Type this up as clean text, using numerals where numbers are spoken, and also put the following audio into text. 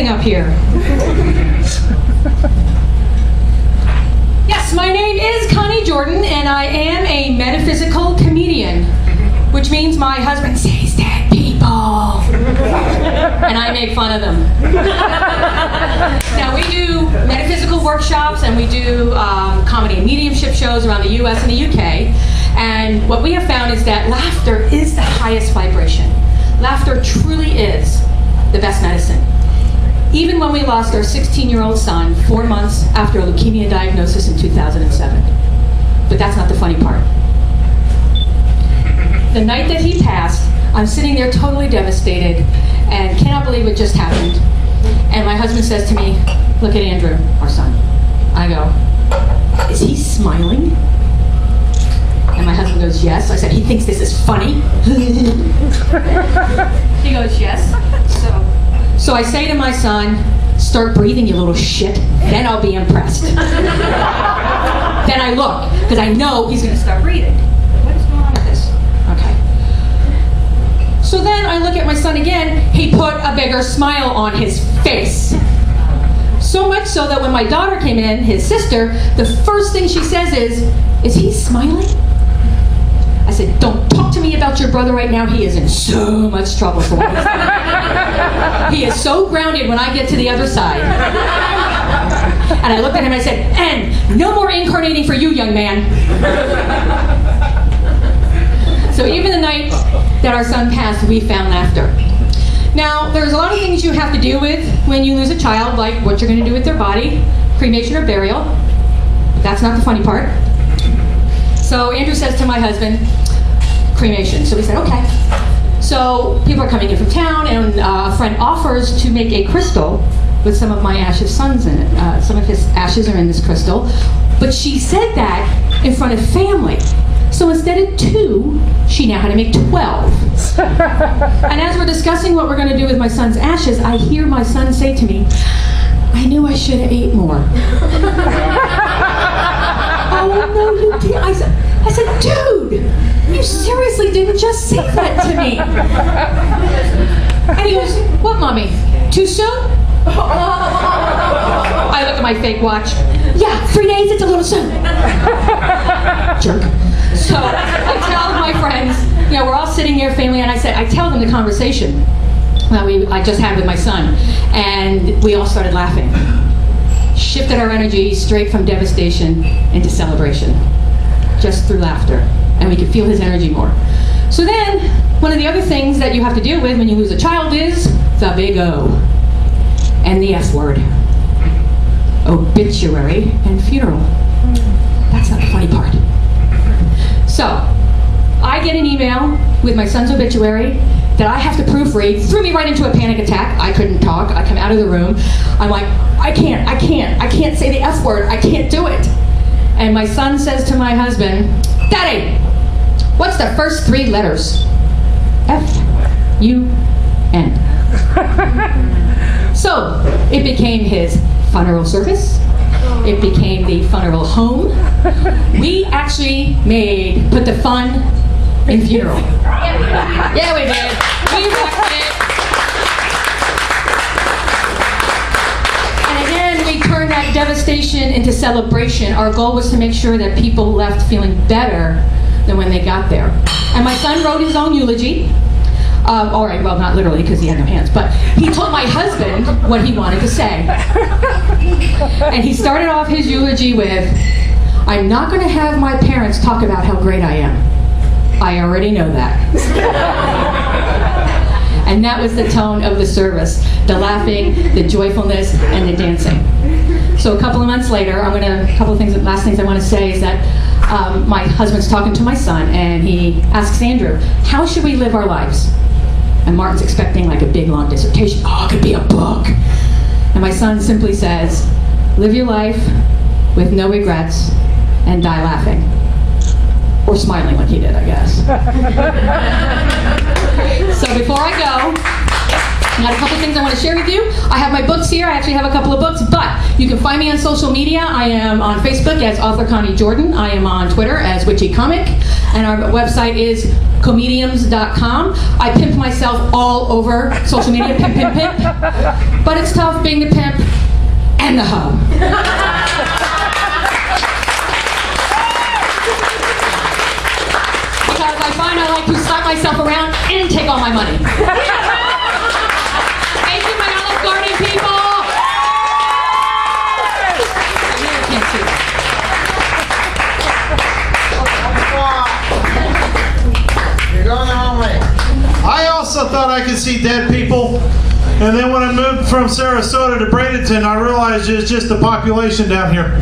thing up here. Yes, my name is Connie Jordan, and I am a metaphysical comedian, which means my husband says dead people, and I make fun of them. Now, we do metaphysical workshops, and we do comedy and mediumship shows around the US and the UK, and what we have found is that laughter is the highest vibration. Laughter truly is the best medicine. Even when we lost our 16-year-old son 4 months after a leukemia diagnosis in 2007. But that's not the funny part. The night that he passed, I'm sitting there totally devastated and cannot believe it just happened. And my husband says to me, "Look at Andrew, our son." I go, "Is he smiling?" And my husband goes, "Yes." I said, "He thinks this is funny?" He goes, "Yes." So I say to my son, "Start breathing, you little shit, then I'll be impressed." Then I look, because I know he's going to start breathing. What is going on with this? Okay. So then I look at my son again. He put a bigger smile on his face. So much so that when my daughter came in, his sister, the first thing she says is he smiling?" I said, "Don't talk to me about your brother right now. He is in so much trouble for what he's done. He is so grounded when I get to the other side." And I looked at him and I said, "And no more incarnating for you, young man." So even the night that our son passed, we found laughter. Now, there's a lot of things you have to deal with when you lose a child, like what you're going to do with their body, cremation or burial. That's not the funny part. So Andrew says to my husband, "Cremation." So we said, okay. So people are coming in from town, and a friend offers to make a crystal with some of my ashes sons in it. Some of his ashes are in this crystal. But she said that in front of family. So instead of 2, she now had to make 12. And as we're discussing what we're going to do with my son's ashes, I hear my son say to me, "I knew I should have ate more." "Oh, no, you did." I said, "Dude, you seriously didn't just say that to me." And he goes, "What, Mommy? Too soon?" I look at my fake watch. "Yeah, 3 days, it's a little soon." Jerk. So I tell my friends, we're all sitting here, family, and I tell them the conversation that I just had with my son, and we all started laughing. Shifted our energy straight from devastation into celebration, just through laughter, and we could feel his energy more. So then, one of the other things that you have to deal with when you lose a child is the big O, and the S word. Obituary and funeral. That's not the funny part. So, I get an email with my son's obituary that I have to proofread. Threw me right into a panic attack. I couldn't talk. I come out of the room. I'm like, I can't say the F word. I can't do it. And my son says to my husband, "Daddy, what's the first 3 letters?" F-U-N. So, it became his funeral service. It became the funeral home. We actually put the fun in funeral. Yeah, we did. We rocked it. And again, we turned that devastation into celebration. Our goal was to make sure that people left feeling better than when they got there. And my son wrote his own eulogy. All right, well, not literally because he had no hands, but he told my husband what he wanted to say. And he started off his eulogy with, "I'm not going to have my parents talk about how great I am. I already know that." And that was the tone of the service, the laughing, the joyfulness, and the dancing. So a couple of months later, last things I want to say is that my husband's talking to my son, and he asks Andrew, "How should we live our lives?" And Martin's expecting like a big long dissertation. "Oh, it could be a book." And my son simply says, "Live your life with no regrets and die laughing." Or smiling like he did, I guess. So before I go, I got a couple things I want to share with you. I have my books here. I actually have a couple of books, but you can find me on social media. I am on Facebook as author Connie Jordan. I am on Twitter as Witchy Comic. and our website is comediums.com. I pimp myself all over social media, pimp, pimp, pimp. But it's tough being the pimp and the hoe. Because I find I like to slap myself around and take all my money. Thank you, my Olive Garden people. I really can't see that. You're going the wrong way. I also thought I could see dead people, and then when I moved from Sarasota to Bradenton, I realized it's just the population down here.